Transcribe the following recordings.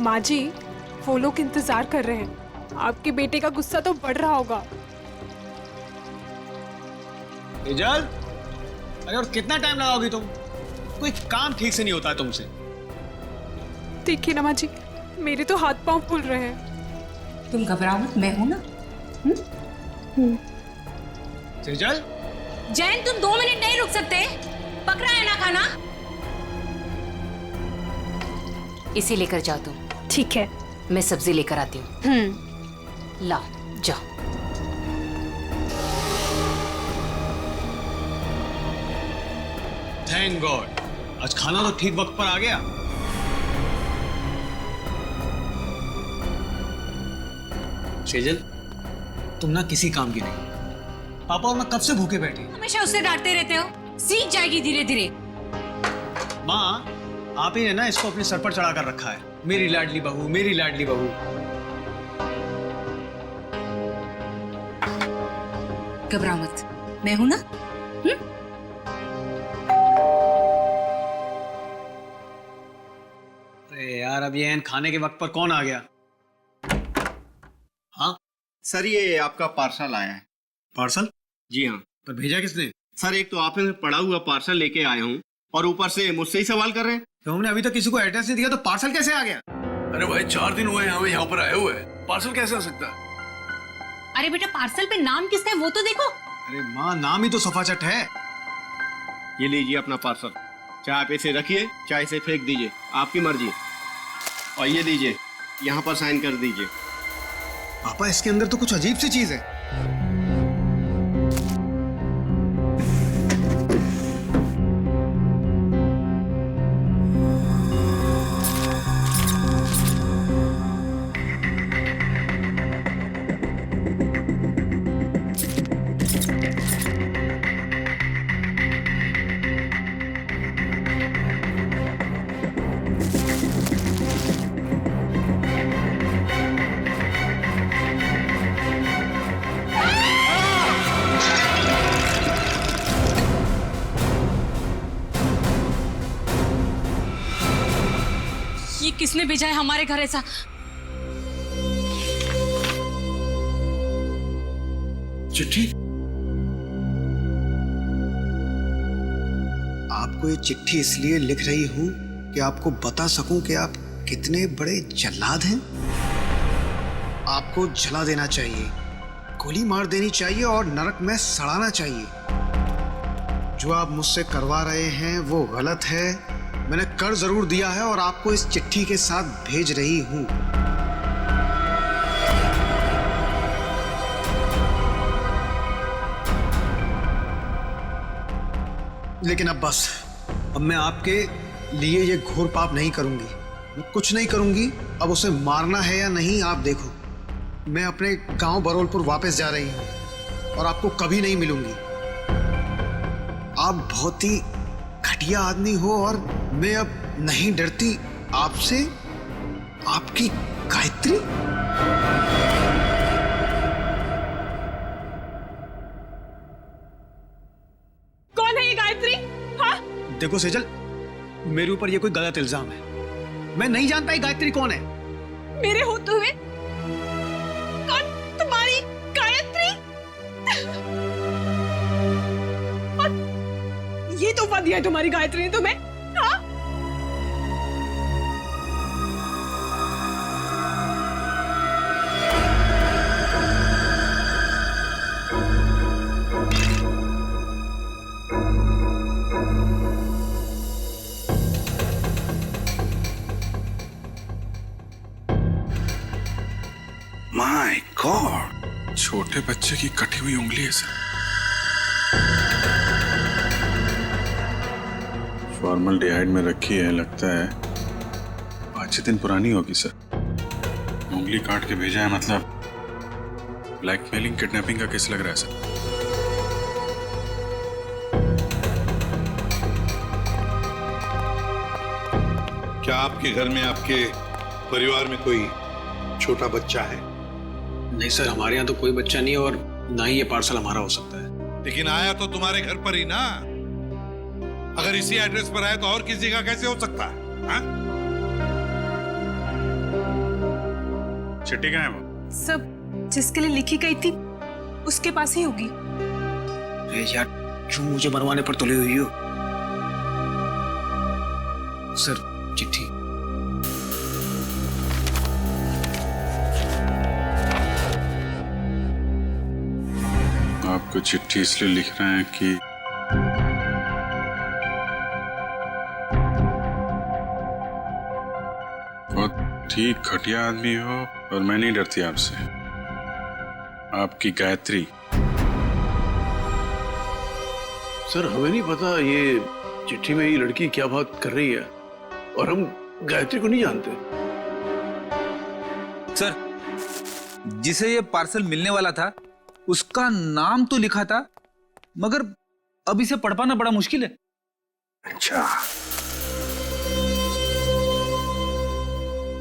माँ जी, वो लोग इंतजार कर रहे हैं। आपके बेटे का गुस्सा तो बढ़ रहा होगा। तेजल, अरे और कितना टाइम लगाओगी तुम? कोई काम ठीक से नहीं होता है तुमसे। देखिए ना माँ जी, मेरे तो हाथ पांव फूल रहे हैं। तुम घबराओ मत, मैं हूं ना। तेजल, जैन तुम 2 मिनट नहीं रुक सकते? पक रहा है ना खाना? इसे लेकर जाओ तुम। ठीक है, मैं सब्जी लेकर आती हूँ। ला जाओ। थैंक गॉड, आज खाना तो ठीक वक्त पर आ गया। सेजल, तुम ना किसी काम की नहीं। पापा और मैं कब से भूखे बैठे। हमेशा उससे डांटते रहते हो, सीख जाएगी धीरे धीरे। माँ, आप ही ने ना इसको अपने सर पर चढ़ा कर रखा है। मेरी लाडली बहू, मेरी लाडली बहू। घबराओ मत, मैं हूं ना। अरे यार, अब ये खाने के वक्त पर कौन आ गया? हाँ सर, ये आपका पार्सल आया है। पार्सल? जी हाँ पर भेजा किसने? सर, एक तो आपने पड़ा हुआ पार्सल लेके आया हूँ और ऊपर से मुझसे ही सवाल कर रहे हैं। तो हमने अभी तक किसी को एड्रेस नहीं दिया, तो पार्सल कैसे आ गया? अरे भाई 4 दिन हुए हमें यहाँ पर आए हुए, पार्सल कैसे आ सकता है? अरे बेटा, पार्सल पे नाम किसका है वो तो देखो। अरे माँ, नाम ही तो सफाचट है। ये लीजिए अपना पार्सल। चाहे आप इसे रखिए, चाहे इसे फेंक दीजिए, आपकी मर्जी। और ये लीजिए, यहाँ पर साइन कर दीजिए। पापा, इसके अंदर तो कुछ अजीब सी चीज है। ये किसने भेजा है हमारे घर ऐसा? चिट्ठी? आपको ये चिट्ठी इसलिए लिख रही हूं कि आपको बता सकूं कि आप कितने बड़े जल्लाद हैं। आपको जला देना चाहिए, गोली मार देनी चाहिए और नरक में सड़ाना चाहिए। जो आप मुझसे करवा रहे हैं वो गलत है। मैंने कर जरूर दिया है और आपको इस चिट्ठी के साथ भेज रही हूं। लेकिन अब बस, अब मैं आपके लिए ये घोर पाप नहीं करूंगी। मैं कुछ नहीं करूंगी। अब उसे मारना है या नहीं आप देखो। मैं अपने गांव बरोलपुर वापस जा रही हूं और आपको कभी नहीं मिलूंगी। आप बहुत ही घटिया आदमी हो और मैं अब नहीं डरती आपसे। आपकी गायत्री। कौन है ये गायत्री? हाँ? देखो सेजल, मेरे ऊपर ये कोई गलत इल्जाम है। मैं नहीं जानता ये गायत्री कौन है। मेरे होते हुए कौन तुम्हारी गायत्री? और ये तोहफा दिया है तुम्हारी गायत्री ने तुम्हें? हाँ? माय गॉड, छोटे बच्चे की कटी हुई उंगली है सर। फॉर्मल्डिहाइड में रखी है, लगता है 5-6 दिन पुरानी होगी सर। उंगली काट के भेजा है, मतलब ब्लैकमेलिंग किडनैपिंग का केस लग रहा है सर। क्या आपके घर में, आपके परिवार में कोई छोटा बच्चा है? नहीं सर, हमारे यहाँ तो कोई बच्चा नहीं और ना ही ये पार्सल हमारा हो सकता है। लेकिन आया तो तुम्हारे घर पर ही ना। अगर इसी एड्रेस पर आया तो और किसी का कैसे हो सकता है? हाँ? चिट्ठी कहाँ है वो? सब जिसके लिए लिखी गई थी उसके पास ही होगी। अरे यार, क्यों मुझे मरवाने पर तुले हुई हो? सर, चिट्ठी। आपको चिट्ठी इसलिए लिख रहे हैं कि बहुत ठीक घटिया आदमी हो, और मैं नहीं डरती आपसे। आपकी गायत्री। सर, हमें नहीं पता ये चिट्ठी में ये लड़की क्या बात कर रही है, और हम गायत्री को नहीं जानते। सर, जिसे ये पार्सल मिलने वाला था उसका नाम तो लिखा था, मगर अब इसे पढ़ पाना बड़ा मुश्किल है। अच्छा,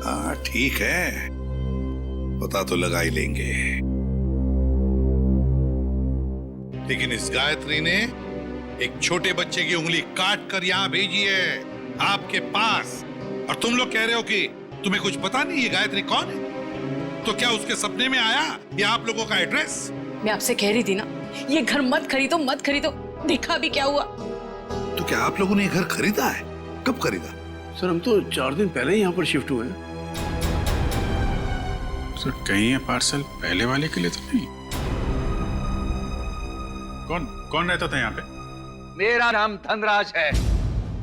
हाँ ठीक है, पता तो लगा ही लेंगे। लेकिन इस गायत्री ने एक छोटे बच्चे की उंगली काट कर यहां भेजी है आपके पास, और तुम लोग कह रहे हो कि तुम्हें कुछ पता नहीं ये गायत्री कौन है? तो क्या उसके सपने में आया ये आप लोगों का एड्रेस? मैं आपसे कह रही थी ना, ये घर मत खरीदो मत खरीदो, देखा भी क्या हुआ। तो क्या आप लोगों ने ये घर खरीदा है? कब खरीदा? सर, हम तो 4 दिन पहले ही यहाँ पर शिफ्ट हुए हैं। सर, कहीं ये पार्सल पहले वाले के लिए तो नहीं? कौन रहता था यहाँ पे? मेरा नाम धनराज है।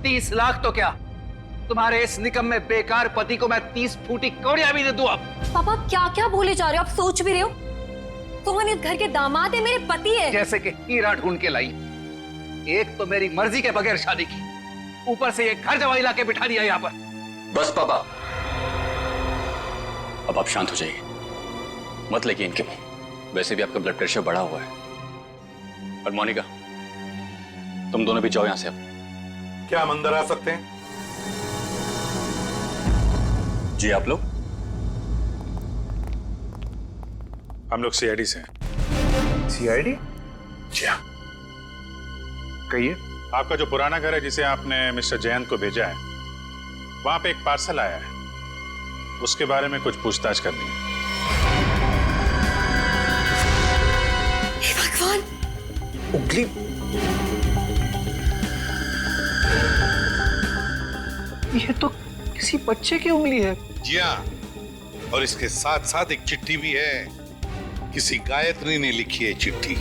30 लाख तो क्या, तुम्हारे इस निकम में बेकार पति को मैं 30 फूटी कौड़ियां भी दे दूं। अब पापा क्या क्या बोले जा रहे हो, आप सोच भी रहे हो? सोहन इस घर के दामाद है, मेरे पति है। जैसे कि हीरा ढूंढ के लाई। एक तो मेरी मर्जी के बगैर शादी की, ऊपर से ये घर जवाई लाके बिठा दिया यहाँ पर। बस पापा, अब आप शांत हो जाइए, मत लगिए इनके मुंह। वैसे भी आपका ब्लड प्रेशर बढ़ा हुआ है। और मोनिका, तुम दोनों भी जाओ यहां से। अब क्या हम अंदर आ सकते हैं? जी, आप लोग? हम लोग सीआईडी से हैं। सीआईडी? जी हाँ। कहिए। आपका जो पुराना घर है जिसे आपने मिस्टर जयंत को भेजा है, वहां पे एक पार्सल आया है, उसके बारे में कुछ पूछताछ करनी है। हे भगवान, उंगली ये तो किसी बच्चे की उंगली है। जी हाँ, और इसके साथ साथ एक चिट्ठी भी है, किसी गायत्री ने लिखी है चिट्ठी।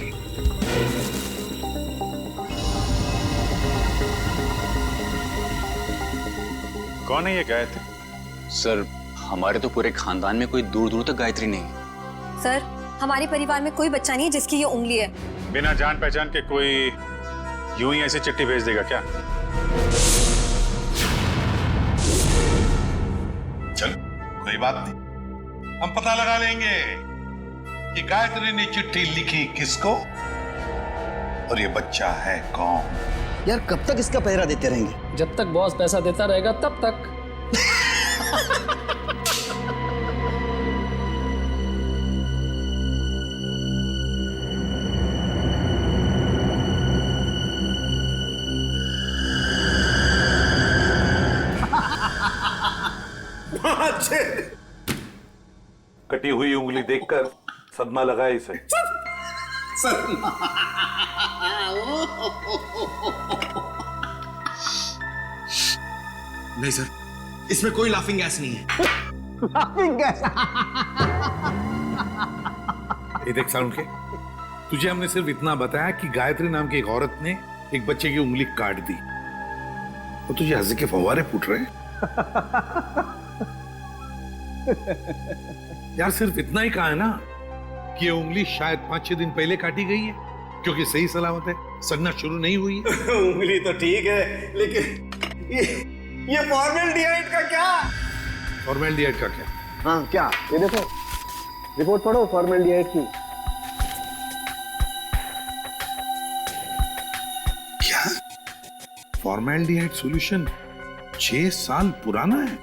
कौन है ये गायत्री? सर, हमारे तो पूरे खानदान में कोई दूर दूर तक गायत्री नहीं है। सर, हमारे परिवार में कोई बच्चा नहीं है जिसकी ये उंगली है। बिना जान पहचान के कोई यूं ही ऐसी चिट्ठी भेज देगा क्या? चल, कोई बात नहीं, हम पता लगा लेंगे कि गायत्री ने चिट्ठी लिखी किसको, और ये बच्चा है कौन। यार, कब तक इसका पहरा देते रहेंगे? जब तक बॉस पैसा देता रहेगा तब तक। कटी हुई उंगली देखकर सदमा लगा इसे। नहीं सर, इसमें कोई लाफिंग गैस नहीं है। Laughing gas? ये देख साउंड के, तुझे हमने सिर्फ इतना बताया कि गायत्री नाम की एक औरत ने एक बच्चे की उंगली काट दी, तो तुझे हंसी के फव्वारे फूट रहे हैं। यार, सिर्फ इतना ही कहा है ना कि ये उंगली शायद 5-6 दिन पहले काटी गई है, क्योंकि सही सलामत है, सड़ना शुरू नहीं हुई है। उंगली तो ठीक है, लेकिन ये फॉर्मेल्डिहाइड का क्या? फॉर्मेल्डिहाइड का क्या? हाँ, क्या? ये देखो, रिपोर्ट पढ़ो फॉर्मेल्डिहाइड की। क्या? फॉर्मेल्डिहाइड सॉल्यूशन 6 साल पुराना है?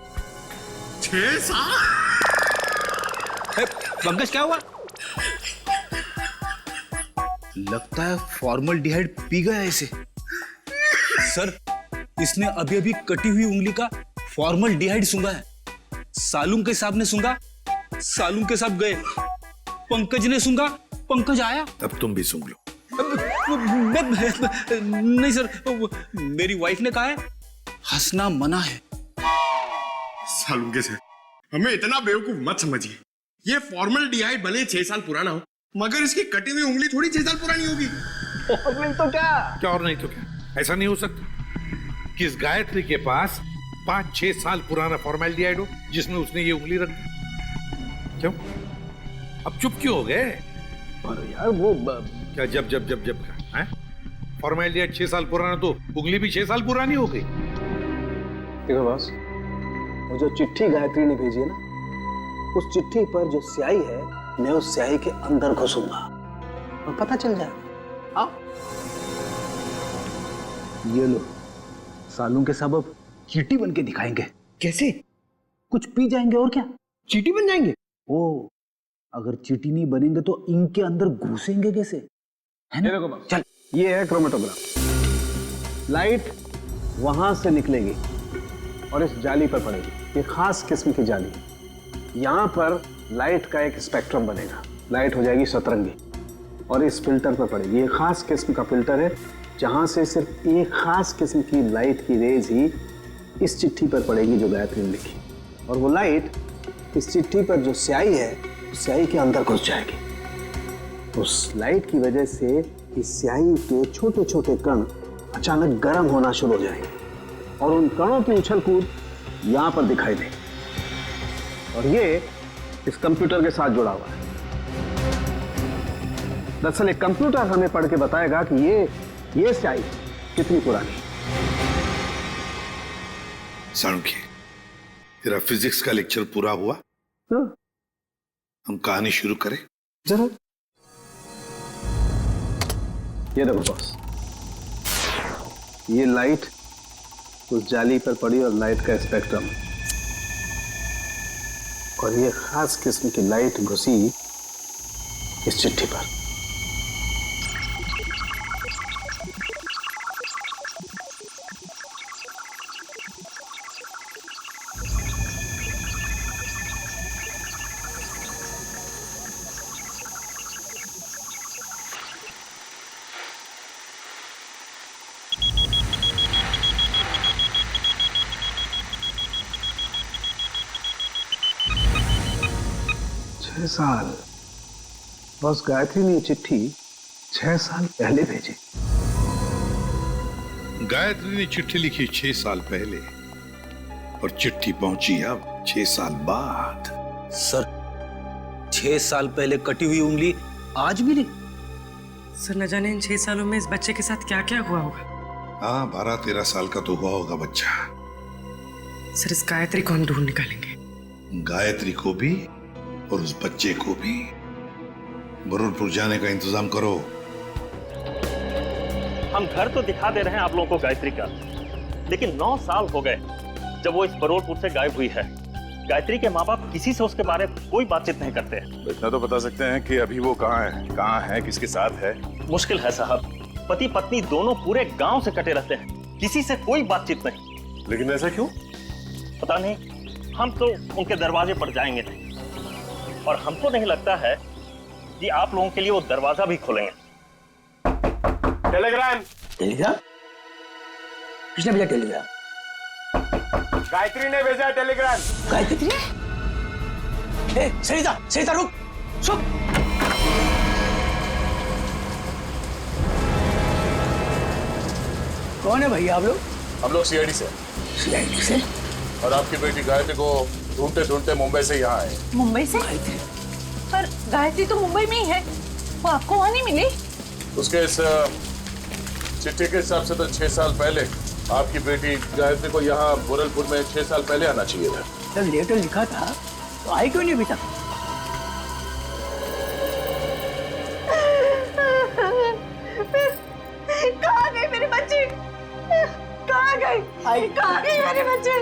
6 साल? पंकज, क्या हुआ? लगता है फॉर्मल्डिहाइड पी गया इसे। सर, इसने अभी अभी कटी हुई उंगली का फॉर्मल्डिहाइड सूंघा है। सालूम के साहब ने सूंघा सालू के साथ गए, पंकज ने सूंघा, पंकज आया। अब तुम भी सूंघ लो। नहीं सर, मेरी वाइफ ने कहा है हंसना मना है। सालुंके से हमें इतना बेवकूफ मत समझिए। ये फॉर्मल्डिहाइड भले 6 साल पुराना हो, मगर इसकी कटी हुई उंगली थोड़ी 6 साल पुरानी होगी। फॉर्मल तो क्या और नहीं तो क्या? ऐसा नहीं हो सकता कि इस गायत्री के पास 5-6 साल पुराना फॉर्मल्डिहाइड हो जिसमें उसने ये उंगली रख दी। क्यों? अब चुप क्यों हो गए? अरे यार वो क्या जब का फॉर्मल्डिहाइड 6 साल पुराना तो उंगली भी 6 साल पुरानी हो गई। देखो बॉस, वो जो चिट्ठी गायत्री ने भेजी है ना, उस चिट्ठी पर जो स्याही है, मैं उस स्याही के अंदर घुसूंगा और पता चल जाएगा। आओ ये लो, सालों के सबब चींटी बन के दिखाएंगे। कैसे? कुछ पी जाएंगे और क्या, चींटी बन जाएंगे। ओ, अगर चींटी नहीं बनेंगे तो इनके अंदर घुसेंगे कैसे, है ना? देखो चल, ये है क्रोमेटोग्राफ। लाइट वहां से निकलेगी और इस जाली पर पड़ेगी। ये खास किस्म की जाली। यहाँ पर लाइट का एक स्पेक्ट्रम बनेगा। लाइट हो जाएगी सतरंगी और इस फिल्टर पर पड़ेगी। ये खास किस्म का फिल्टर है जहाँ से सिर्फ एक खास किस्म की लाइट की रेज ही इस चिट्ठी पर पड़ेगी जो गायत्री ने लिखी, और वो लाइट इस चिट्ठी पर जो स्याही है, उस स्याही के अंदर घुस जाएगी। उस लाइट की वजह से इस स्याही के छोटे छोटे कण अचानक गर्म होना शुरू हो जाएंगे और उन कणों की उछल कूद यहां पर दिखाई देगी। और ये इस कंप्यूटर के साथ जुड़ा हुआ है। दरअसल एक कंप्यूटर हमें पढ़ के बताएगा कि ये स्याही कितनी पुरानी है। सालुंके, तेरा फिजिक्स का लेक्चर पूरा हुआ? हम कहानी शुरू करें? जरूर। ये देखो बॉस, ये लाइट उस जाली पर पड़ी और लाइट का स्पेक्ट्रम, और ये खास किस्म की लाइट घुसी इस चिट्ठी पर। साल बस गायत्री ने चिट्ठी 6 साल पहले भेजी। गायत्री ने चिट्ठी लिखी 6 साल पहले और चिट्ठी पहुंची अब 6 साल बाद। सर, 6 साल पहले कटी हुई उंगली आज भी नहीं? सर, न जाने इन 6 सालों में इस बच्चे के साथ क्या क्या हुआ होगा। हाँ, 12-13 साल का तो हुआ होगा बच्चा। सर, इस गायत्री को हम ढूंढ निकालेंगे। गायत्री को भी और उस बच्चे को भी। बरूरपुर जाने का इंतजाम करो। हम घर तो दिखा दे रहे हैं आप लोगों को गायत्री का, लेकिन 9 साल हो गए जब वो इस बरूरपुर से गायब हुई है। गायत्री के माँ बाप किसी से उसके बारे में कोई बातचीत नहीं करते हैं। इतना तो बता सकते हैं कि अभी वो कहाँ है, किसके साथ है? मुश्किल है साहब, पति पत्नी दोनों पूरे गांव से कटे रहते हैं, किसी से कोई बातचीत नहीं। लेकिन ऐसा क्यों? पता नहीं, हम तो उनके दरवाजे पर जाएंगे नहीं, और हमको नहीं लगता है कि आप लोगों के लिए वो दरवाजा भी खोलेंगे। टेलीग्राम किसने भेजा? टेलीग्राम गायत्री ने भेजा। टेलीग्राम गायत्री? सरिता रुक, चुप। कौन है भैया आप लोग? हम लोग सीआईडी से। सीआईडी से? और आपकी बेटी गायत्री को ढूंढते ढूंढते मुंबई से यहाँ आए। मुंबई से? पर गायत्री तो मुंबई में ही है, वो आपको वहाँ नहीं मिली? उसके इस चिट्ठी के हिसाब से तो 6 साल पहले आपकी बेटी गायत्री को यहाँ बुरलपुर में 6 साल पहले आना चाहिए था। जब लेटर लिखा था तो आई क्यों नहीं अभी तक? कहाँ गई मेरी बच्ची? कहाँ गई मेरे बच्चे?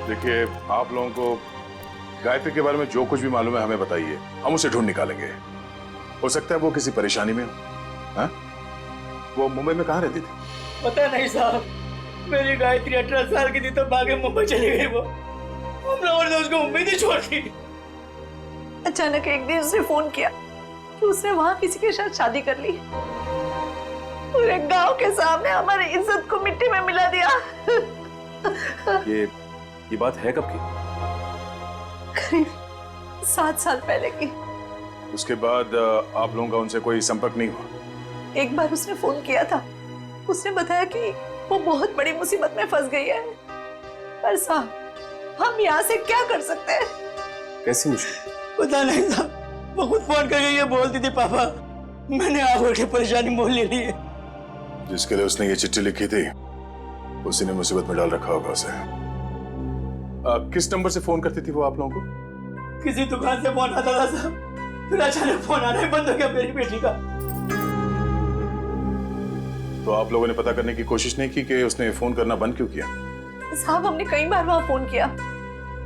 देखिए, आप लोगों को गायत्री के बारे में जो कुछ भी मालूम है हमें बताइए, हम उसे ढूंढ निकालेंगे। हो सकता है वो किसी परेशानी में हो। हाँ? वो मुंबई में कहाँ रहती थी? पता नहीं साहब, मेरी गायत्री 18 साल की थी तो भागे मुंबई चली गई वो। हम लोगों ने उसको उम्मीद ही छोड़ दी। अचानक एक दिन उसने फोन किया कि उसने वहां किसी के साथ शादी कर ली। पूरे गांव के सामने हमारी इज्जत को मिट्टी में मिला दिया। ये बात है कब की? करीब 7 साल पहले की। उसके बाद आप लोगों का उनसे कोई संपर्क नहीं हुआ? एक बार उसने फोन किया था। उसने बताया कि वो बहुत बड़ी मुसीबत में फंस गई है। पर साहब, हम यहाँ से क्या कर सकते हैं? कैसी मुश्किल? पता नहीं साहब, वो खुद फोन करके ये बोलती थी, पापा मैंने आगे की परेशानी मोल ले ली है। जिसके लिए उसने ये चिट्ठी लिखी थी उसी ने मुसीबत में डाल रखा होगा उसे। किस नंबर से फोन करती थी वो आप लोगों को? किसी दुकान से फोन आता था साहब, फिर अचानक फोन आना ही बंद हो गया मेरी बेटी का। तो आप लोगों ने पता करने की कोशिश नहीं की कि उसने फोन करना बंद क्यों किया? साहब, हमने कई बार वहाँ फोन किया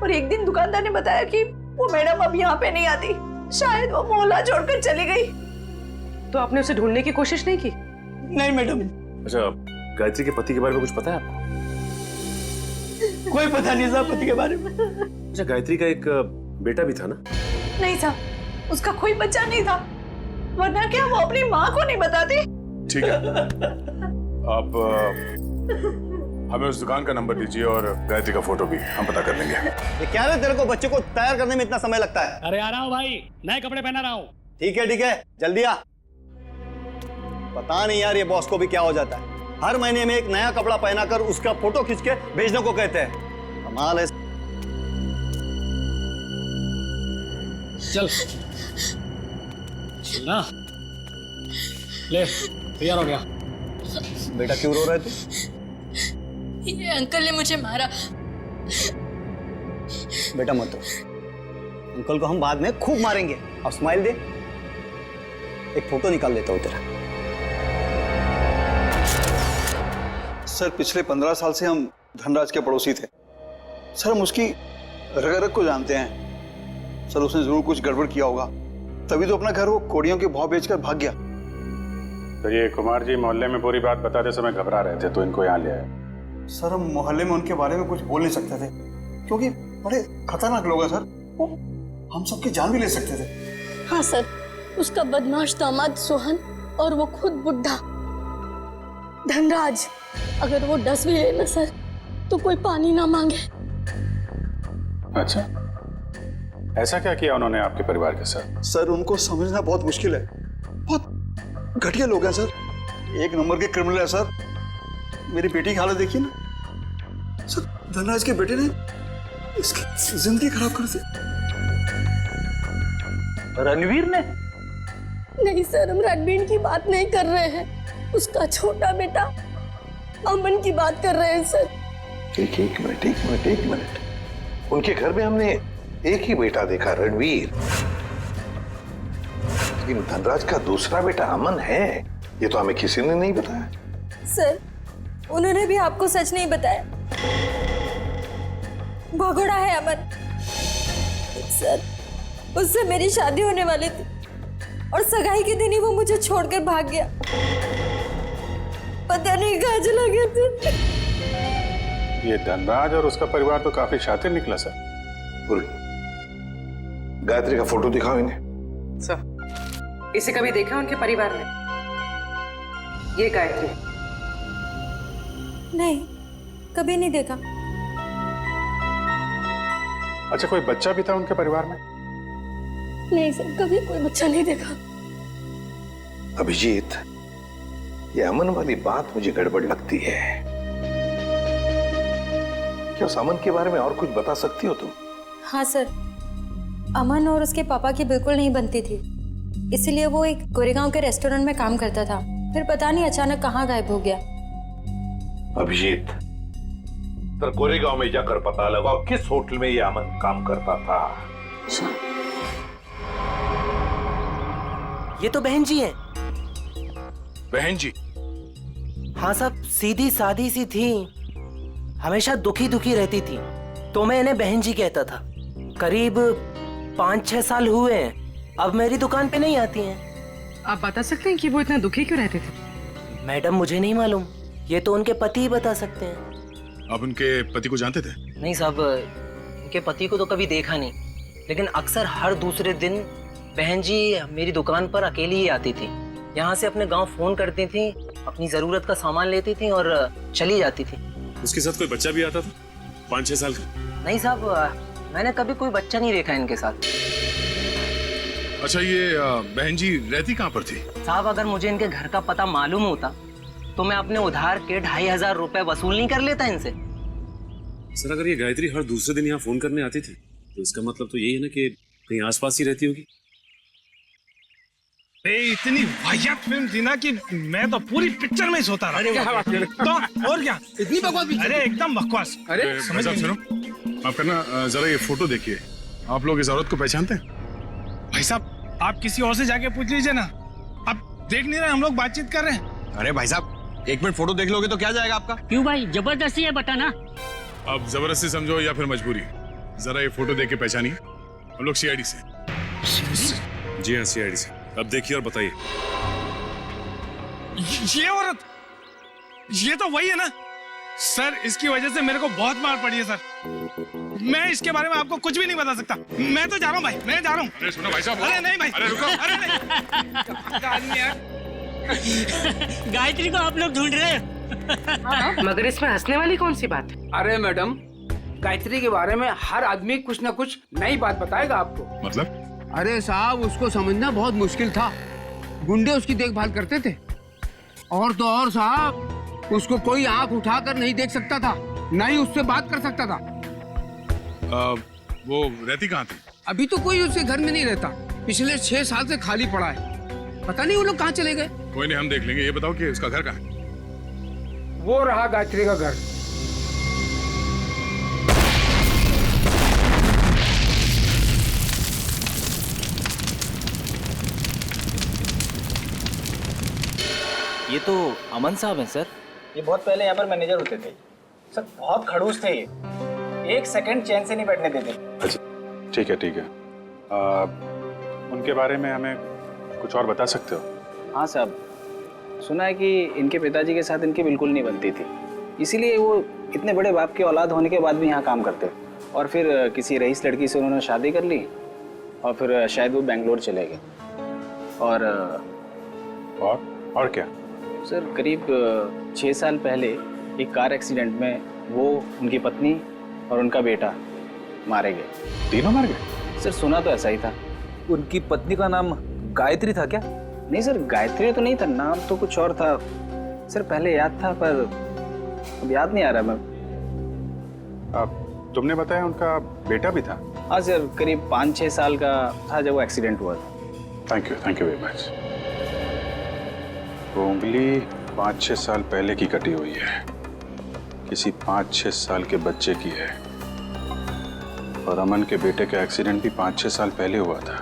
और एक दिन दुकानदार ने बताया कि वो मैडम अब यहाँ पे नहीं आती, शायद वो मोहल्ला छोड़कर चली गई। तो आपने उसे ढूंढने की कोशिश नहीं की? नहीं मैडम। अच्छा, गायत्री के पति के बारे में कुछ पता है आपको? कोई पता नहीं साहब पति के बारे में। अच्छा, गायत्री का एक बेटा भी था ना? नहीं साहब, उसका कोई बच्चा नहीं था, वरना क्या वो अपनी माँ को नहीं बताती? ठीक है, आप हमें उस दुकान का नंबर दीजिए और गायत्री का फोटो भी हम पता कर लेंगे। ये क्या है, तेरे को बच्चे को तैयार करने में इतना समय लगता है? अरे आ रहा हूँ भाई, नए कपड़े पहना रहा हूँ। ठीक है, जल्दी आ। पता नहीं यार ये बॉस को भी क्या हो जाता है, हर महीने में एक नया कपड़ा पहनाकर उसका फोटो खींच के भेजने को कहते हैं। कमाल है। चल ना, ले तैयार हो गया। बेटा क्यों रो रहे थे? ये अंकल ने मुझे मारा। बेटा मत रो, अंकल को हम बाद में खूब मारेंगे। अब स्माइल दे, एक फोटो निकाल लेता हूं तेरा। सर पिछले 15 साल से हम धनराज के पड़ोसी थे। सर हम उसकी रग रग को जानते हैं। सर उसने जरूर कुछ गड़बड़ किया होगा, तभी तो अपना घर वो कोड़ियों के भाव बेचकर भाग गया। तो ये कुमार जी मोहल्ले में पूरी बात बताते समय घबरा रहे थे तो इनको यहाँ ले आए। सर हम मोहल्ले में उनके बारे में कुछ बोल नहीं सकते थे क्योंकि बड़े खतरनाक लोग हैं सर, वो हम सबकी जान भी ले सकते थे। हाँ सर, उसका बदमाश दामाद सोहन और वो खुद बुढ़ा धनराज, अगर वो डस भी ले ना सर तो कोई पानी ना मांगे। अच्छा, ऐसा क्या किया उन्होंने आपके परिवार के साथ? सर उनको समझना बहुत मुश्किल है, बहुत घटिया लोग हैं सर, एक नंबर के क्रिमिनल है सर। मेरी बेटी की हालत देखिए ना सर, धनराज के बेटे ने इसकी जिंदगी खराब कर दी। रणवीर ने? नहीं सर, हम रणवीर की बात नहीं कर रहे हैं, उसका छोटा बेटा अमन की बात कर रहे हैं सर। एक मिनट, उनके घर में हमने एक ही बेटा देखा, रणवीर, लेकिन धनराज का दूसरा बेटा अमन है, ये तो हमें किसी ने नहीं बताया। सर, उन्होंने भी आपको सच नहीं बताया। भगोड़ा है अमन। सर, उससे मेरी शादी होने वाली थी और सगाई के दिन ही वो मुझे छोड़कर भाग गया। पता नहीं कहाँ चला गया था। ये धनराज और उसका परिवार तो काफी शातिर निकला सर। गायत्री का फोटो दिखाओ इन्हें। सर, इसे कभी देखा उनके परिवार में? ये गायत्री? नहीं, कभी नहीं देखा। अच्छा, कोई बच्चा भी था उनके परिवार में? नहीं सर, कभी कोई बच्चा नहीं देखा। अभिजीत, ये अमन वाली बात मुझे गड़बड़ लगती है। क्या उस अमन के बारे में और कुछ बता सकती हो तुम? हाँ सर, अमन और उसके पापा की बिल्कुल नहीं बनती थी, इसलिए वो एक गोरेगांव के रेस्टोरेंट में काम करता था, फिर पता नहीं अचानक कहाँ गायब हो गया। अभिजीत, तो गोरेगांव में जाकर पता लगाओ किस होटल में ये अमन काम करता था। ये तो बहन जी हैं। बहन जी? हाँ साहब, सीधी सादी सी थी, हमेशा दुखी दुखी रहती थी, तो मैं इन्हें बहन जी कहता था। करीब 5-6 साल हुए हैं, अब मेरी दुकान पे नहीं आती हैं। आप बता सकते हैं कि वो इतना दुखी क्यों रहते थे? मैडम मुझे नहीं मालूम, ये तो उनके पति ही बता सकते हैं। आप उनके पति को जानते थे? नहीं साहब, उनके पति को तो कभी देखा नहीं, लेकिन अक्सर हर दूसरे दिन बहन जी मेरी दुकान पर अकेली ही आती थी। यहाँ से अपने गांव फोन करती थी, अपनी जरूरत का सामान लेती थी और चली जाती थी। उसके साथ कोई बच्चा भी आता था 5-6 साल का? नहीं साहब, मैंने कभी कोई बच्चा नहीं देखा इनके साथ। अच्छा, ये बहन जी रहती कहाँ पर थी? साहब, अगर मुझे इनके घर का पता मालूम होता तो मैं अपने उधार के 2500 रुपए वसूल नहीं कर लेता इनसे। सर, अगर ये गायत्री हर दूसरे दिन यहाँ फोन करने आती थी तो इसका मतलब तो यही है ना कि कहीं आसपास ही रहती होगी। इतनी वाहियात फिल्म थी ना कि मैं तो पूरी पिक्चर में ही सोता रहा। तो और क्या, इतनी बकवास पिक्चर? अरे एकदम बकवास। अरे समझ सुनो, आप करना जरा ये फोटो देखिए। आप लोग इस औरत को पहचानते हैं? भाई साहब, आप किसी और से जाके पूछ लीजिए ना। आप देख नहीं रहे हम लोग बातचीत कर रहे हैं? अरे भाई साहब, 1 मिनट फोटो देख लोगे तो क्या जाएगा आपका? क्यों भाई, जबरदस्ती है बताना। अब जबरदस्ती समझो या फिर मजबूरी, जरा ये फोटो देख के पहचानिए। हम लोग सीआईडी से। जी हाँ, सीआईडी से। अब देखिए और बताइए। ये औरत, ये तो वही है ना सर। इसकी वजह से मेरे को बहुत मार पड़ी है सर। मैं इसके बारे में आपको कुछ भी नहीं बता सकता। मैं तो जा रहा हूँ भाई, मैं जा रहा हूँ। अरे सुनो भाई साहब। अरे नहीं भाई, अरे रुको। अरे नहीं। गायत्री को आप लोग ढूंढ रहे हैं। मगर इसमें हंसने वाली कौन सी बात है? अरे मैडम, गायत्री के बारे में हर आदमी कुछ न कुछ नई बात बताएगा आपको। मतलब? अरे साहब, उसको समझना बहुत मुश्किल था। गुंडे उसकी देखभाल करते थे। और तो और साहब, उसको कोई आंख उठाकर नहीं देख सकता था, न ही उससे बात कर सकता था। वो रहती कहाँ थी? अभी तो कोई उसके घर में नहीं रहता। पिछले 6 साल से खाली पड़ा है। पता नहीं वो लोग कहाँ चले गए। कोई नहीं, हम देख लेंगे। ये बताओ कि उसका घर कहाँ है? वो रहा गायत्री का घर। ये तो अमन साहब हैं सर। ये बहुत पहले यहाँ पर मैनेजर होते थे सर। बहुत खड़ूस थे ये, 1 सेकंड चैन से नहीं बैठने देते। अच्छा, ठीक है ठीक है। उनके बारे में हमें कुछ और बता सकते हो? हाँ साहब, सुना है कि इनके पिताजी के साथ इनकी बिल्कुल नहीं बनती थी, इसीलिए वो इतने बड़े बाप की औलाद होने के बाद भी यहाँ काम करते। और फिर किसी रईस लड़की से उन्होंने शादी कर ली और फिर शायद वो बेंगलोर चले गए। और क्या सर, करीब 6 साल पहले एक कार एक्सीडेंट में वो, उनकी पत्नी और उनका बेटा मारे गए। तीनों मार गए? सर सुना तो ऐसा ही था। उनकी पत्नी का नाम गायत्री था क्या? नहीं सर, गायत्री तो नहीं था, नाम तो कुछ और था सर। पहले याद था पर अब याद नहीं आ रहा। मैं तुमने बताया उनका बेटा भी था? हाँ सर, करीब 5-6 साल का था जब वो एक्सीडेंट हुआ था। Thank you very much. वो उंगली 5-6 साल पहले की कटी हुई है, किसी 5-6 साल के बच्चे की है। और अमन के बेटे का एक्सीडेंट भी 5-6 साल पहले हुआ था,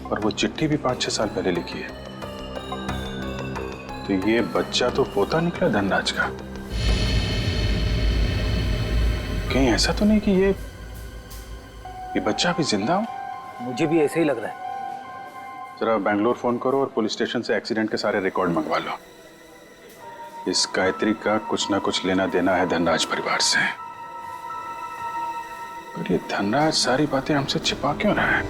और वो चिट्ठी भी 5-6 साल पहले लिखी है। तो ये बच्चा तो पोता निकला धनराज का। कहीं ऐसा तो नहीं कि ये बच्चा भी जिंदा हो? मुझे भी ऐसे ही लग रहा है। जरा बैंगलोर फोन करो और पुलिस स्टेशन से एक्सीडेंट के सारे रिकॉर्ड मंगवा लो। इस गायत्री का कुछ ना कुछ लेना देना है धनराज परिवार से। और ये धनराज सारी बातें हमसे छिपा क्यों रहा है?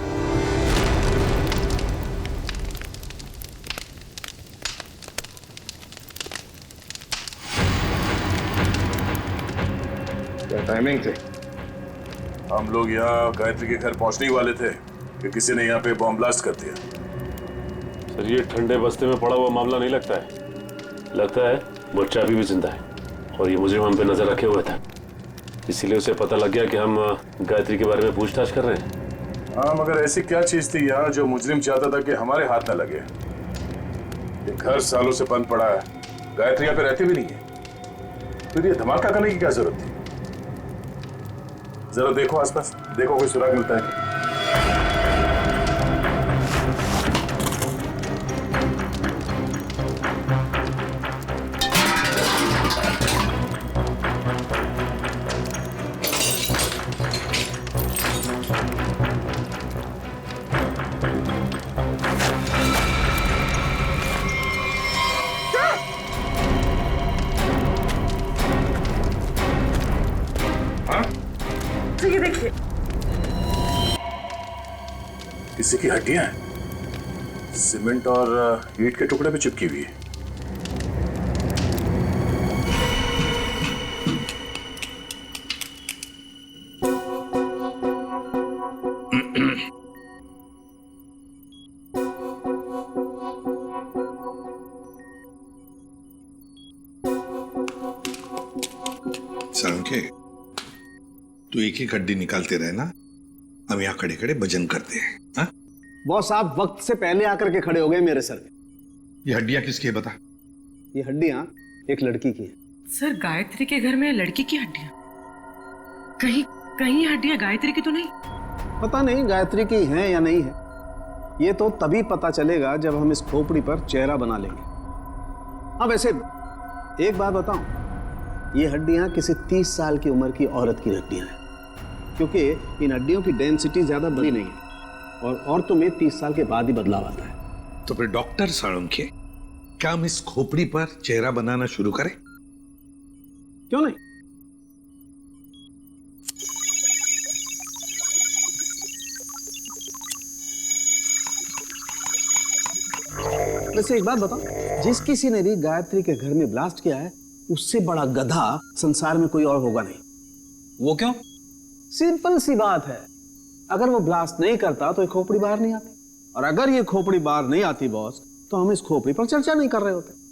क्या टाइमिंग थे? हम लोग यहाँ गायत्री के घर पहुंचने ही वाले थे कि किसी ने यहाँ पे बॉम्ब ब्लास्ट कर दिया। सर, ये ठंडे बस्ते में पड़ा हुआ मामला नहीं लगता है। लगता है बच्चा अभी भी जिंदा है और ये मुजरिम हम पे नजर रखे हुए था, इसीलिए उसे पता लग गया कि हम गायत्री के बारे में पूछताछ कर रहे हैं। हाँ, मगर ऐसी क्या चीज थी यहाँ जो मुजरिम चाहता था कि हमारे हाथ न लगे? ये घर सालों से बंद पड़ा है, गायत्री यहाँ पे रहती भी नहीं है, फिर ये धमाका करने की क्या जरूरत थी? जरा देखो आसपास, देखो कोई सुराग मिलता है। किसी की हड्डियां हैं, सीमेंट और ईंट के टुकड़े पे चिपकी हुई है। सालुंके, तू एक एक हड्डी निकालते रहे ना, हम यहाँ खड़े खड़े भजन करते हैं। हाँ? बॉस आप वक्त से पहले आकर के खड़े हो गए मेरे सर पे। ये हड्डियां किसकी है बता? ये हड्डियां एक लड़की की है। सर गायत्री के घर में लड़की की हड्डियां? कहीं कहीं ये हड्डियां गायत्री की तो नहीं? पता नहीं गायत्री की हैं या नहीं है, ये तो तभी पता चलेगा जब हम इस खोपड़ी पर चेहरा बना लेंगे। हाँ वैसे एक बात बताऊं, ये हड्डियां किसी 30 साल की उम्र की औरत की हड्डियां हैं, क्योंकि इन हड्डियों की डेंसिटी ज्यादा बड़ी नहीं है और औरतों में 30 साल के बाद ही बदलाव आता है। तो फिर डॉक्टर सालुंके, क्या हम इस खोपड़ी पर चेहरा बनाना शुरू करें? क्यों नहीं? वैसे एक बात बताओ, जिस किसी ने भी गायत्री के घर में ब्लास्ट किया है, उससे बड़ा गधा संसार में कोई और होगा नहीं। वो क्यों? सिंपल सी बात है, अगर वो ब्लास्ट नहीं करता तो ये खोपड़ी बाहर नहीं आती, और अगर ये खोपड़ी बाहर नहीं आती बॉस, तो हम इस खोपड़ी पर चर्चा नहीं कर रहे होते।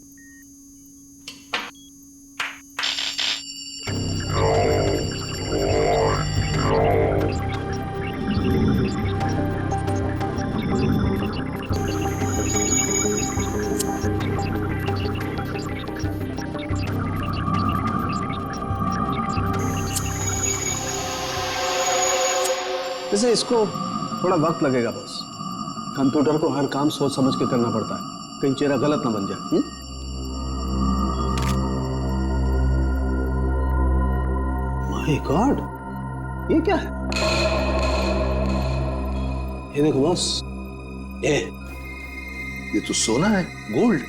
जैसे इसको थोड़ा वक्त लगेगा बॉस, कंप्यूटर को हर काम सोच समझ के करना पड़ता है, कहीं चेहरा गलत ना बन जाए। माय गॉड, ये क्या है? ये देखो बॉस, ये तो सोना है, गोल्ड।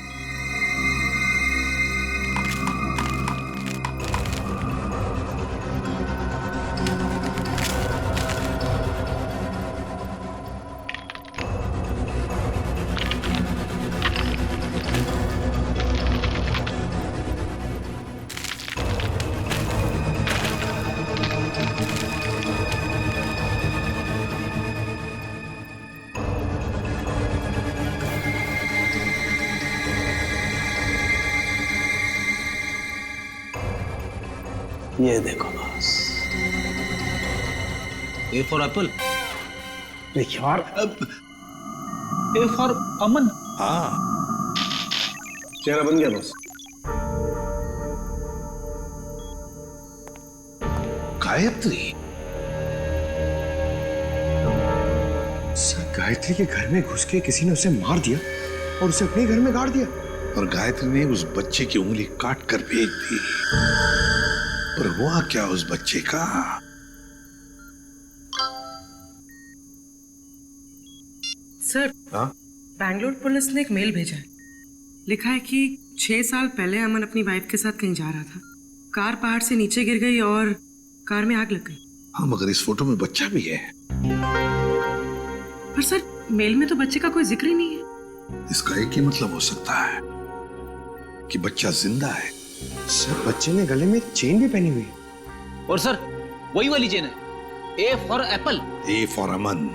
ये देखो बॉस, ए फॉर एप्पल। यार, ए फॉर अमन। हाँ, चेहरा बन गया बॉस। गायत्री? सर गायत्री के घर में घुस के किसी ने उसे मार दिया और उसे अपने घर में गाड़ दिया, और गायत्री ने उस बच्चे की उंगली काट कर भेज दी। पर हुआ क्या उस बच्चे का? सर, बैंगलोर पुलिस ने एक मेल भेजा है। लिखा है कि 6 साल पहले अमन अपनी वाइफ के साथ कहीं जा रहा था, कार पहाड़ से नीचे गिर गई और कार में आग लग गई। हाँ, मगर इस फोटो में बच्चा भी है। पर सर, मेल में तो बच्चे का कोई जिक्र ही नहीं है। इसका एक ही मतलब हो सकता है कि बच्चा जिंदा है। सर बच्चे ने गले में चेन भी पहनी हुई है। और सर वही वाली चेन है, A for apple. A for Aman.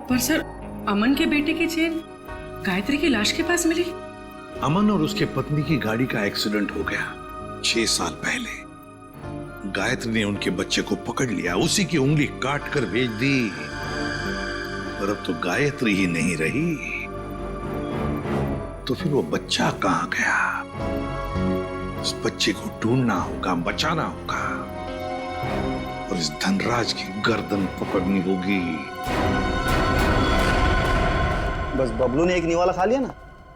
पर सर, अमन के बेटे की चेन गायत्री की लाश के पास मिली। अमन और उसके पत्नी की गाड़ी का एक्सीडेंट हो गया 6 साल पहले। गायत्री ने उनके बच्चे को पकड़ लिया, उसी की उंगली काट कर भेज दी। पर अब तो गायत्री ही नहीं रही, तो फिर वो बच्चा कहां गया? उस बच्चे को ढूंढना होगा, बचाना होगा, और इस धनराज की गर्दन पकड़नी होगी। बस बबलू ने एक निवाला खा लिया ना,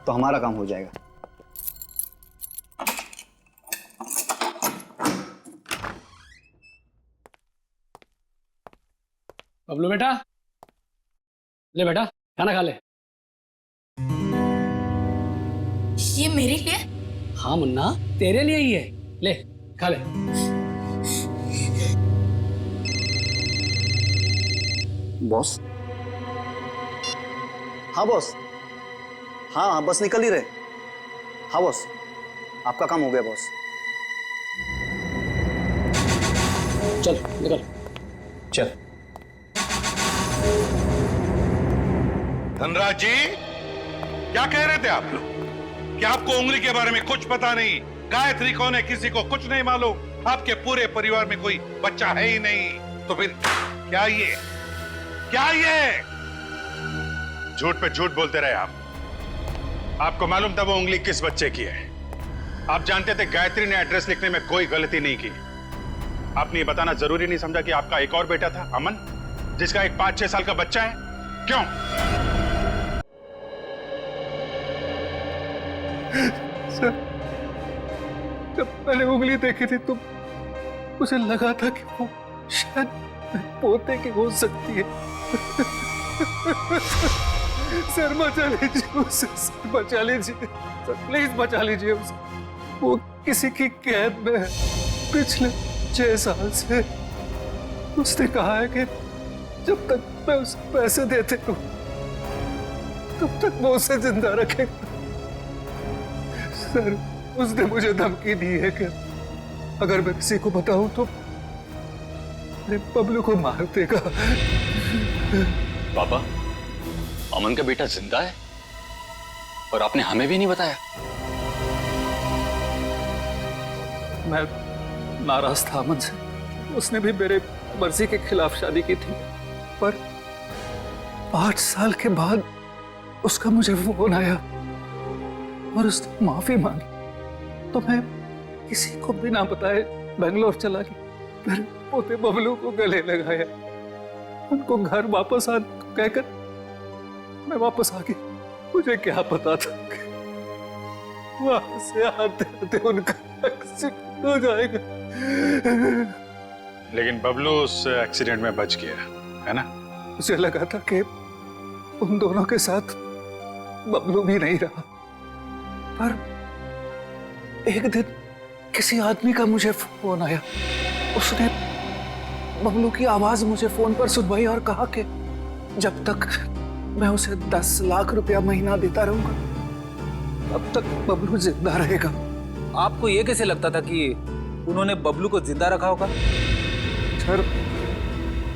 तो हमारा काम हो जाएगा। बबलू बेटा, ले बेटा खाना खा ले। ये मेरे लिए? हाँ मुन्ना, तेरे लिए ही है, ले खा ले। बॉस, हाँ बॉस, हाँ बस निकल ही रहे। हाँ बॉस, आपका काम हो गया बॉस। चल निकल। चल। धनराज जी, क्या कह रहे थे आप लोग कि आपको उंगली के बारे में कुछ पता नहीं? गायत्री कौन है किसी को कुछ नहीं मालूम। आपके पूरे परिवार में कोई बच्चा है ही नहीं, तो फिर क्या ये झूठ पे झूठ बोलते रहे आप। आपको मालूम था वो उंगली किस बच्चे की है। आप जानते थे गायत्री ने एड्रेस लिखने में कोई गलती नहीं की। आपने ये बताना जरूरी नहीं समझा कि आपका एक और बेटा था, अमन, जिसका एक 5-6 साल का बच्चा है? क्यों? सर, जब मैंने उंगली देखी थी तो मुझे लगा था कि वो शायद पोते की हो सकती है। सर बचा लीजिए उसे, सर बचा लीजिए, सर प्लीज बचा लीजिए उसे। वो किसी की कैद में है पिछले 6 साल से। उसने कहा है कि जब तक मैं उसे पैसे देते रहूं तब तक वो उसे जिंदा रखेगा। सर, उसने मुझे धमकी दी है कि अगर मैं किसी को बताऊं तो मेरे बबलू को मार देगा। पापा, अमन का बेटा जिंदा है और आपने हमें भी नहीं बताया? मैं नाराज था अमन से। उसने भी मेरे मर्जी के खिलाफ शादी की थी, पर 5 साल के बाद उसका मुझे फोन आया और उसने माफी मांगी, तो मैं किसी को बिना बताए बेंगलोर चला गया। मेरे पोते बबलू को गले लगाया, उनको घर वापस आने को कहकर मैं वापस आ गया। मुझे क्या पता था कि वहां से आते आते उनका एक्सीडेंट हो जाएगा। लेकिन बबलू उस एक्सीडेंट में बच गया, है ना? मुझे लगा था कि उन दोनों के साथ बबलू भी नहीं रहा, पर एक दिन किसी आदमी का मुझे फोन आया। उसने बबलू की आवाज मुझे फोन पर सुनवाई और कहा कि जब तक मैं उसे 10 लाख रुपया महीना देता रहूंगा तब तक बबलू जिंदा रहेगा। आपको ये कैसे लगता था कि उन्होंने बबलू को जिंदा रखा होगा? सर,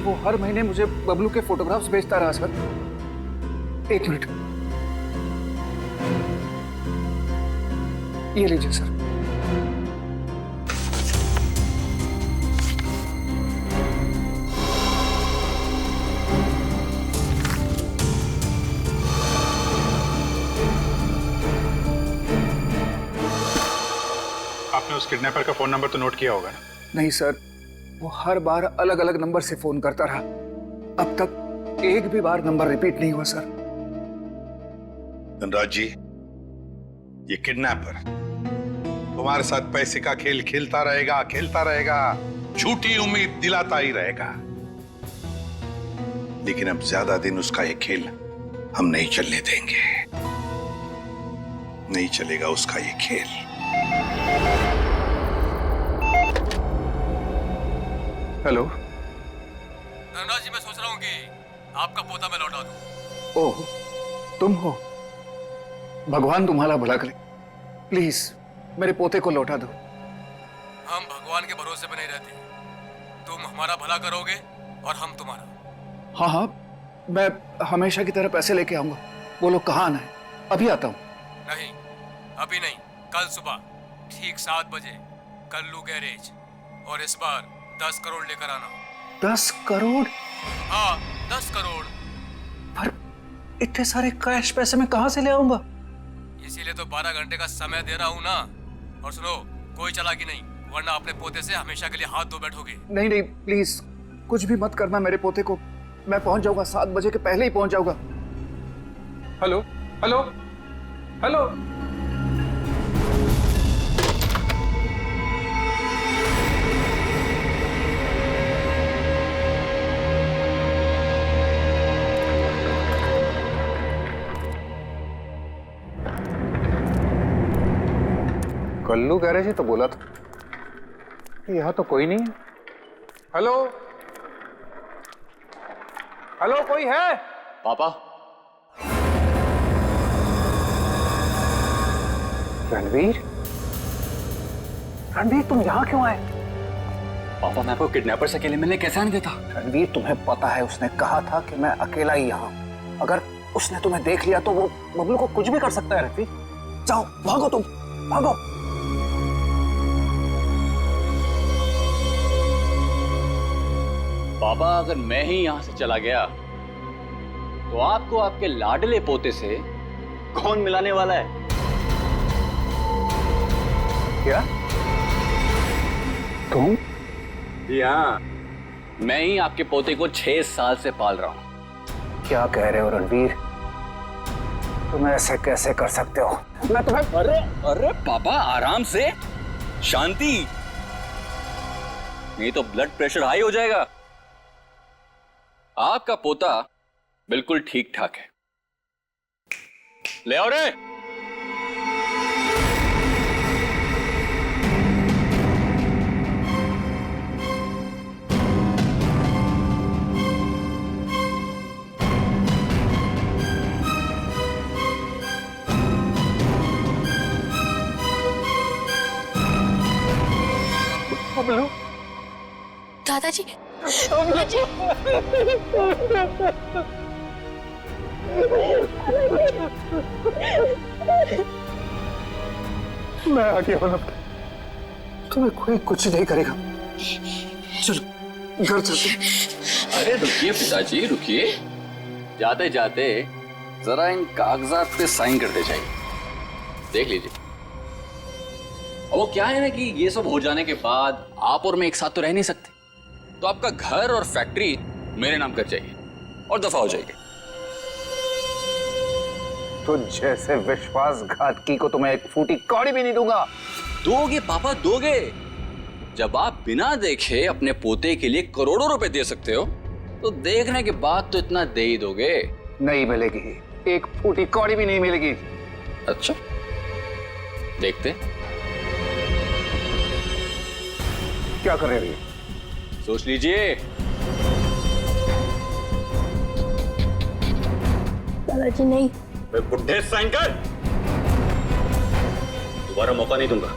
वो हर महीने मुझे बबलू के फोटोग्राफ्स भेजता रहा सर। 1 मिनट, ये लीजिए सर। आपने उस किडनैपर का फोन नंबर तो नोट किया होगा ना? नहीं सर, वो हर बार अलग अलग नंबर से फोन करता रहा। अब तक एक भी बार नंबर रिपीट नहीं हुआ सर। धनराज जी, ये किडनैपर तुम्हारे साथ पैसे का खेल खेलता रहेगा, झूठी उम्मीद दिलाता ही रहेगा। लेकिन अब ज्यादा दिन उसका ये खेल हम नहीं चलने देंगे। नहीं चलेगा उसका ये खेल। हेलो धनराज जी, मैं सोच रहा हूँ कि आपका पोता मैं लौटा दूं। ओह, तुम हो? भगवान तुम्हारा भला करे। प्लीज मेरे पोते को लौटा दो। हम भगवान के भरोसे पे नहीं रहते। तुम हमारा भला करोगे और हम तुम्हारा। हाँ हाँ, मैं हमेशा की तरह पैसे लेके आऊंगा। बोलो कहाँ आना है? अभी आता हूँ। नहीं, अभी नहीं, कल सुबह ठीक 7 बजे कल्लू गैरेज, और इस बार 10 करोड़ लेकर आना। 10 करोड़? हाँ, 10 करोड़। पर इतने सारे कैश पैसे मैं कहाँ से ले आऊंगा? इसीलिए तो 12 घंटे का समय दे रहा हूँ ना। और सुनो, कोई चालाकी नहीं, वरना अपने पोते से हमेशा के लिए हाथ धो बैठोगे। नहीं नहीं, प्लीज कुछ भी मत करना मेरे पोते को। मैं पहुंच जाऊंगा, 7 बजे के पहले ही पहुंच जाऊंगा। Hello hello hello. Kallu garage ही तो बोला था। यहाँ तो कोई नहीं है। हेलो हेलो, कोई है? पापा, रणवीर, रणवीर तुम यहाँ क्यों आए? पापा मैं आपको किडनैपर से अकेले मिलने कैसे आने देता? रणवीर तुम्हें पता है उसने कहा था कि मैं अकेला ही यहाँ, अगर उसने तुम्हें देख लिया तो वो बबलू को कुछ भी कर सकता है। रणवीर जाओ, भागो तुम, भागो। बाबा अगर मैं ही यहां से चला गया तो आपको आपके लाडले पोते से कौन मिलाने वाला है? क्या तुम? जी हाँ, मैं ही आपके पोते को 6 साल से पाल रहा हूं। क्या कह रहे हो रणवीर? तुम ऐसे कैसे कर सकते हो? मैं तुम्हें... अरे पापा आराम से, शांति, नहीं तो ब्लड प्रेशर हाई हो जाएगा। आपका पोता बिल्कुल ठीक ठाक है। ले आओ रे। बबलू, दादाजी, मैं आ गया हूं, तुम्हें कोई कुछ नहीं करेगा। चलो घर चलते। अरे रुकिए पिताजी, रुकिए। जाते जाते जरा इन कागजात पे साइन करते जाइए, देख लीजिए। वो क्या है ना कि ये सब हो जाने के बाद आप और मैं एक साथ तो रह नहीं सकते, तो आपका घर और फैक्ट्री मेरे नाम कर जाइए और दफा हो जाइए। तो जैसे विश्वासघातकी को तुम्हें एक फूटी कौड़ी भी नहीं दूंगा। दोगे पापा, दोगे। जब आप बिना देखे अपने पोते के लिए करोड़ों रुपए दे सकते हो, तो देखने के बाद तो इतना दे ही दोगे। नहीं मिलेगी, एक फूटी कौड़ी भी नहीं मिलेगी। अच्छा, देखते क्या कर रहे हो? सोच लीजिए। दादाजी नहीं। बुढ़े साइन कर, दोबारा मौका नहीं दूंगा।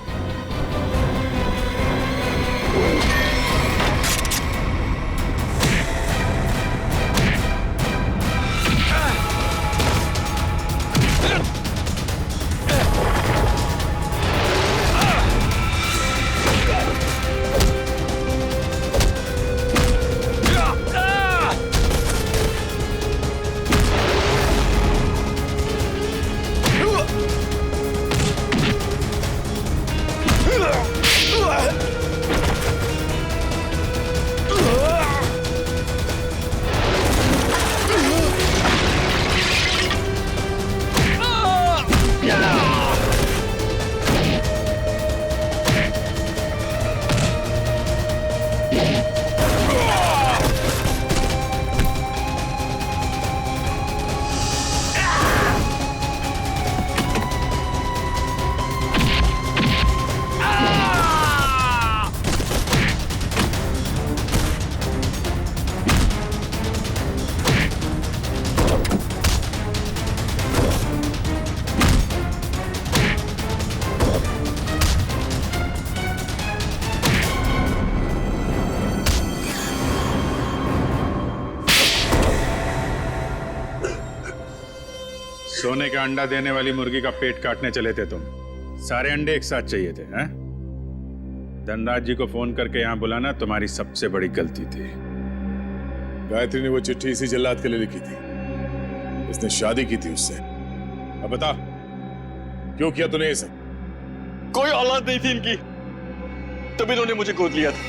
सोने का अंडा देने वाली मुर्गी का पेट काटने चले थे तुम। सारे अंडे एक साथ चाहिए थे, हैं? धनराज जी को फोन करके यहाँ बुलाना तुम्हारी सबसे बड़ी गलती थी। गायत्री ने वो चिट्ठी इसी जल्लाद के लिए लिखी थी, इसने शादी की थी उससे। अब बता, क्यों किया तूने ये सब? कोई औलाद नहीं थी इनकी, तभी इन्होंने मुझे गोद लिया था।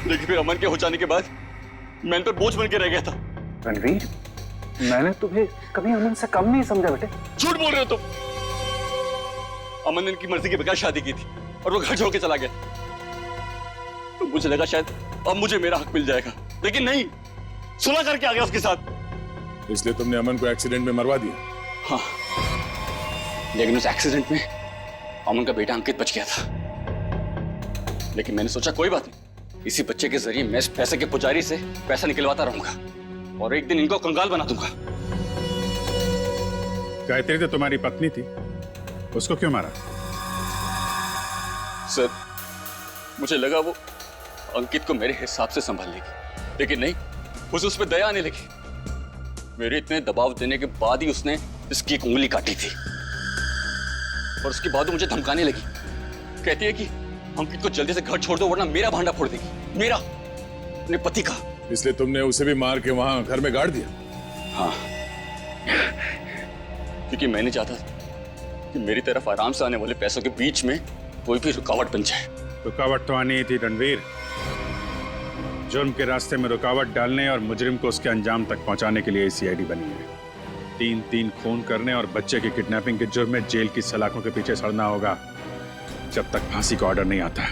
लेकिन फिर अमन के हो जाने के बाद मैं इन पर बोझ बन के रह गया था। रणवीर, मैंने तुम्हें कभी अमन से कम नहीं समझा बेटे। झूठ बोल रहे हो तुम। अमन ने इनकी मर्जी के बगैर शादी की थी और वो घर छोड़ के चला गया। तो मुझे लगा शायद अब मुझे मेरा हक मिल जाएगा, लेकिन नहीं, सुलह करके आ गया उसके साथ। इसलिए तुमने अमन को एक्सीडेंट में मरवा दिया? हाँ, लेकिन उस एक्सीडेंट में अमन का बेटा अंकित बच गया था। लेकिन मैंने सोचा कोई बात नहीं, इसी बच्चे के जरिए मैं इस पैसे के पुजारी से पैसा निकलवाता रहूंगा और एक दिन इनको कंगाल बना दूंगा। गायत्री तो तुम्हारी पत्नी थी, उसको क्यों मारा? सर, मुझे लगा वो अंकित को मेरे हिसाब से संभाल लेगी, लेकिन नहीं, उसे उस पर दया आने लगी। मेरे इतने दबाव देने के बाद ही उसने इसकी एक उंगली काटी थी और उसके बाद वो मुझे धमकाने लगी। कहती है कि अंकित को जल्दी से घर छोड़ दो वरना मेरा भांडा फोड़ देगी, मेरा, अपने पति का। इसलिए तुमने उसे भी मार के वहां घर में गाड़ दिया? हाँ, क्योंकि मैं नहीं चाहता कि मेरी तरफ आराम से आने वाले पैसों के बीच में कोई भी रुकावट बन जाए। रुकावट तो आनी ही थी रणवीर। जुर्म के रास्ते में रुकावट डालने और मुजरिम को उसके अंजाम तक पहुंचाने के लिए सीआईडी बनी है। 3-3 खून करने और बच्चे की किडनैपिंग के जुर्म में जेल की सलाखों के पीछे सड़ना होगा जब तक फांसी का ऑर्डर नहीं आता।